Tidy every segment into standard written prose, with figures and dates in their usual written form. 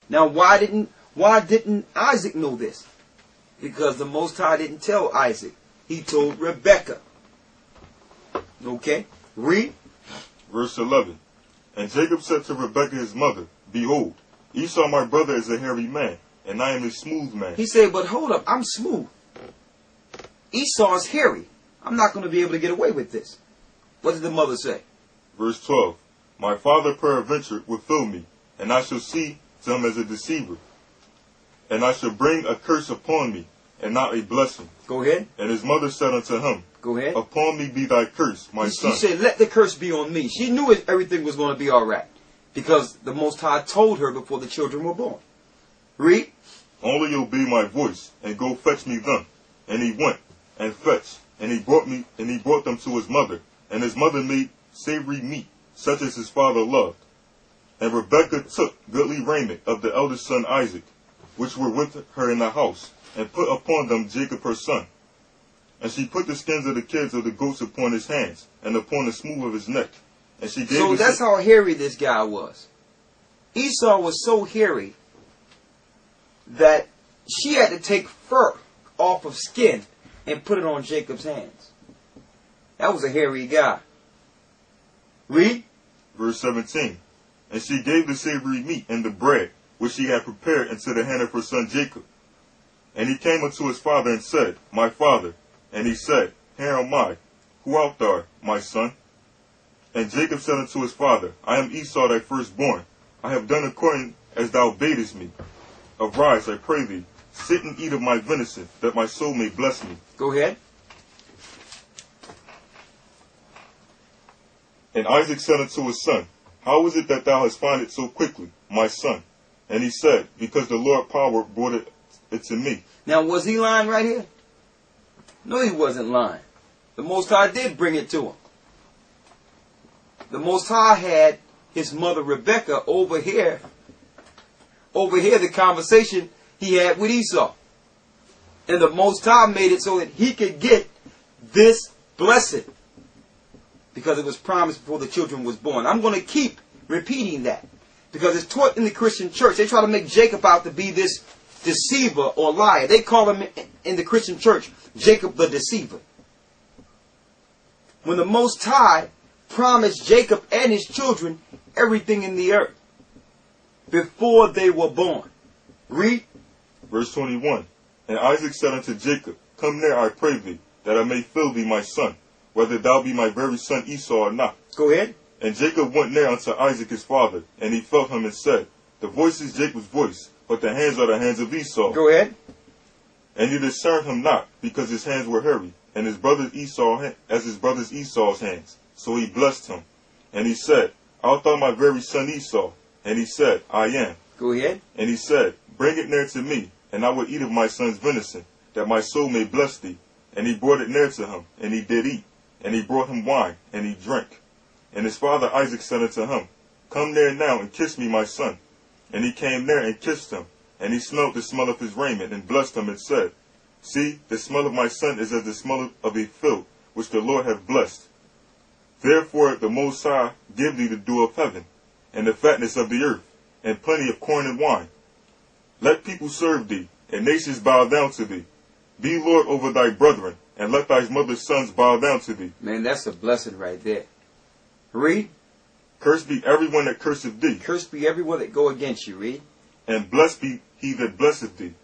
Now why didn't Isaac know this? Because the Most High didn't tell Isaac. He told Rebekah. Okay? Read. Verse 11. And Jacob said to Rebekah his mother, Behold, Esau my brother is a hairy man, and I am a smooth man. He said, but hold up, I'm smooth. Esau is hairy. I'm not going to be able to get away with this. What did the mother say? Verse 12. My father peradventure will fill me, and I shall see to him as a deceiver. And I shall bring a curse upon me, and not a blessing. Go ahead. And his mother said unto him, Go ahead. Upon me be thy curse, my son. She said, let the curse be on me. She knew everything was going to be all right. Because the Most High told her before the children were born. Read. Only obey my voice, and go fetch me them. And he went, and fetched, and he brought them to his mother. And his mother made savory meat, such as his father loved. And Rebekah took goodly raiment of the eldest son Isaac, which were with her in the house, and put upon them Jacob her son. And she put the skins of the kids of the goats upon his hands, and upon the smooth of his neck. And she gave. So that's how hairy this guy was. Esau was so hairy that she had to take fur off of skin and put it on Jacob's hands. That was a hairy guy. Read. Verse 17. And she gave the savory meat and the bread, which she had prepared, into the hand of her son Jacob. And he came unto his father and said, My father. And he said, Here am I. Who art thou, my son? And Jacob said unto his father, I am Esau thy firstborn. I have done according as thou badest me. Arise, I pray thee, sit and eat of my venison, that my soul may bless me. Go ahead. And Isaac said unto his son, How is it that thou hast found it so quickly, my son? And he said, Because the Lord power brought it to me. Now, was he lying right here? No, he wasn't lying. The Most High did bring it to him. The Most High had his mother Rebekah overhear the conversation he had with Esau. And the Most High made it so that he could get this blessing. Because it was promised before the children was born. I'm going to keep repeating that. Because it's taught in the Christian church. They try to make Jacob out to be this deceiver or liar. They call him in the Christian church Jacob the deceiver. When the Most High promised Jacob and his children everything in the earth before they were born. Read. Verse 21. And Isaac said unto Jacob, Come near, I pray thee, that I may fill thee, my son, whether thou be my very son Esau or not. Go ahead. And Jacob went near unto Isaac his father, and he felt him and said, The voice is Jacob's voice, but the hands are the hands of Esau. Go ahead. And he discerned him not, because his hands were hairy, and his brother Esau as his brother's Esau's hands. So he blessed him. And he said, Art thou my very son Esau? And he said, I am. Go ahead. And he said, Bring it near to me, and I will eat of my son's venison, that my soul may bless thee. And he brought it near to him, and he did eat. And he brought him wine, and he drank. And his father Isaac said unto him, Come near now, and kiss me, my son. And he came near and kissed him. And he smelled the smell of his raiment, and blessed him, and said, See, the smell of my son is as the smell of a field, which the Lord hath blessed. Therefore the Most High give thee the dew of heaven, and the fatness of the earth, and plenty of corn and wine. Let people serve thee, and nations bow down to thee. Be Lord over thy brethren, and let thy mother's sons bow down to thee. Man, that's a blessing right there. Read. Cursed be everyone that curseth thee. Cursed be everyone that go against you. Read. And blessed be he that blesseth thee.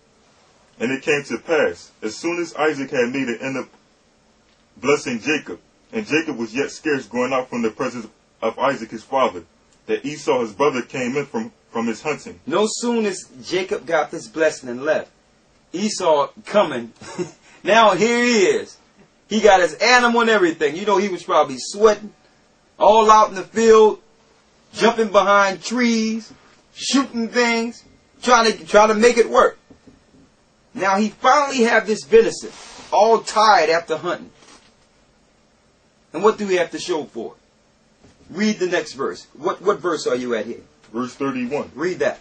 And it came to pass, as soon as Isaac had made an end of blessing Jacob, and Jacob was yet scarce going out from the presence of Isaac his father, that Esau his brother came in from his hunting. No soon as Jacob got this blessing and left, Esau coming. Now here he is. He got his animal and everything. You know, he was probably sweating, all out in the field, jumping behind trees, shooting things, trying to make it work. Now he finally have this venison, all tired after hunting. And what do we have to show for it? Read the next verse. What verse are you at here? Verse 31. Read that.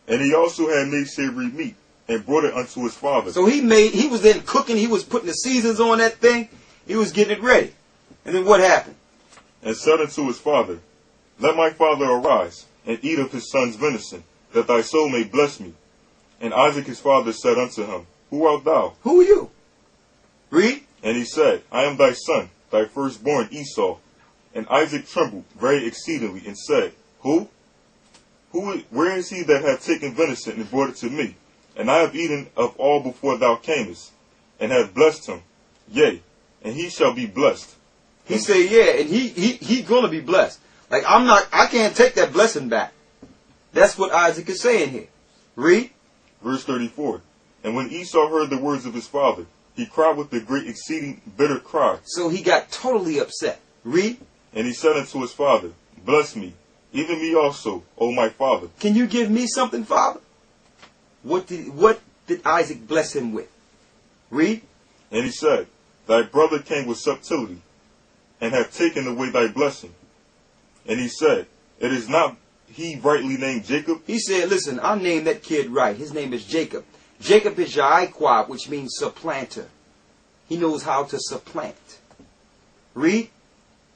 And he also had made savory meat, and brought it unto his father. So he was then cooking, he was putting the seasons on that thing, he was getting it ready. And then what happened? And said unto his father, Let my father arise, and eat of his son's venison, that thy soul may bless me. And Isaac his father said unto him, Who art thou? Who are you? Read. And he said, I am thy son, thy firstborn Esau. And Isaac trembled very exceedingly, and said, Who? Where is he that hath taken venison and brought it to me? And I have eaten of all before thou camest, and have blessed him. Yea, and he shall be blessed. He said, yeah, and he gonna be blessed. Like, I can't take that blessing back. That's what Isaac is saying here. Read. Verse 34. And when Esau heard the words of his father, he cried with a great exceeding bitter cry. So he got totally upset. Read. And he said unto his father, Bless me, even me also, O my father. Can you give me something, Father? What did Isaac bless him with? Read. And he said, Thy brother came with subtlety, and hath taken away thy blessing. And he said, It is not he rightly named Jacob? He said, listen, I named that kid right. His name is Jacob. Jacob is Yaiquab, which means supplanter. He knows how to supplant. Read.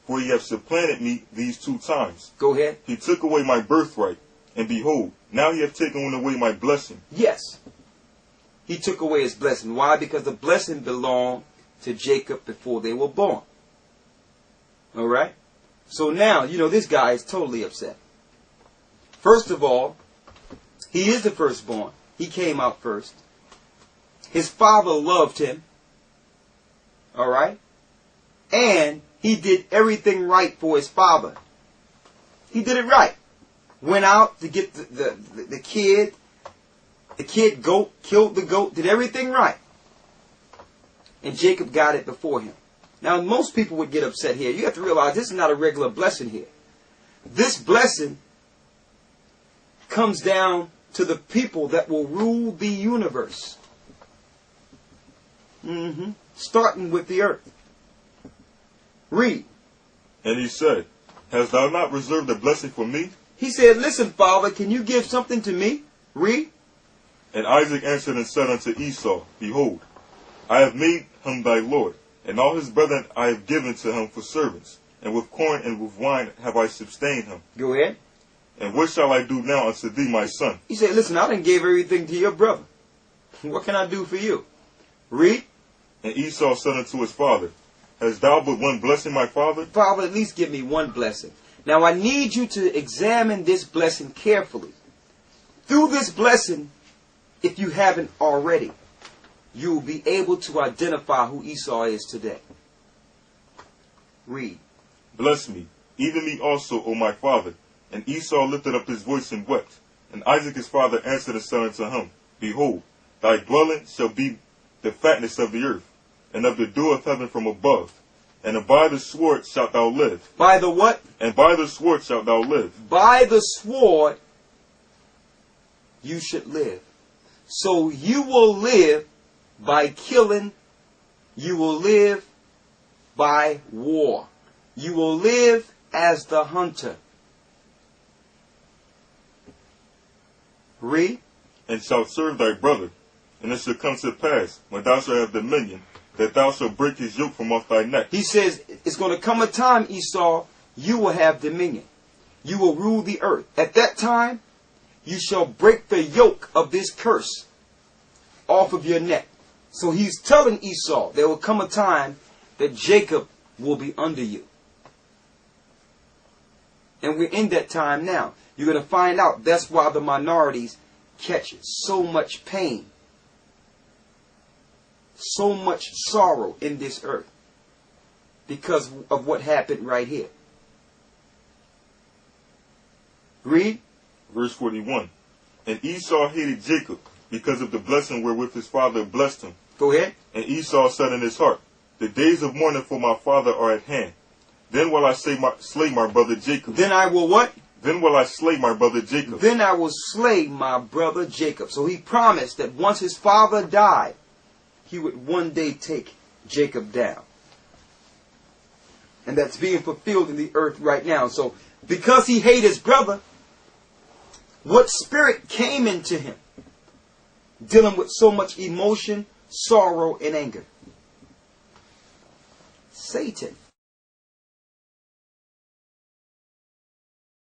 For he hath supplanted me these 2 times. Go ahead. He took away my birthright, and behold, now he hath taken away my blessing. Yes. He took away his blessing. Why? Because the blessing belonged to Jacob before they were born. Alright? So now, this guy is totally upset. First of all, he is the firstborn. He came out first. His father loved him. Alright? And he did everything right for his father. He did it right. Went out to get the kid. The kid goat, killed the goat, did everything right. And Jacob got it before him. Now, most people would get upset here. You have to realize this is not a regular blessing here. This blessing comes down to the people that will rule the universe. Starting with the earth. Read. And he said, Hast thou not reserved a blessing for me? He said, listen, Father, can you give something to me? Read. And Isaac answered and said unto Esau, Behold, I have made him thy lord, and all his brethren I have given to him for servants, and with corn and with wine have I sustained him. Go ahead. And what shall I do now unto thee, my son? He said, listen, I done gave everything to your brother. What can I do for you? Read. And Esau said unto his father, Hast thou but one blessing, my father? Father, at least give me one blessing. Now I need you to examine this blessing carefully. Through this blessing, if you haven't already, you will be able to identify who Esau is today. Read. Bless me, even me also, O my father. And Esau lifted up his voice and wept. And Isaac his father answered and said unto him, Behold, thy dwelling shall be the fatness of the earth, and of the dew of heaven from above. And by the sword shalt thou live. By the what? And by the sword shalt thou live. By the sword you should live. So you will live by killing. You will live by war. You will live as the hunter. Read. And shalt serve thy brother. And it shall come to pass, when thou shalt have dominion, that thou shalt break his yoke from off thy neck. He says, it's going to come a time, Esau, you will have dominion. You will rule the earth. At that time, you shall break the yoke of this curse off of your neck. So he's telling Esau, there will come a time that Jacob will be under you. And we're in that time now. You're going to find out that's why the minorities catch so much pain, so much sorrow in this earth because of what happened right here. Read. Verse 41. And Esau hated Jacob because of the blessing wherewith his father blessed him. Go ahead. And Esau said in his heart, The days of mourning for my father are at hand. Then will I slay my brother Jacob. Then I will what? Then will I slay my brother Jacob. Then I will slay my brother Jacob. So he promised that once his father died, he would one day take Jacob down. And that's being fulfilled in the earth right now. So because he hated his brother, what spirit came into him? Dealing with so much emotion, sorrow, and anger. Satan.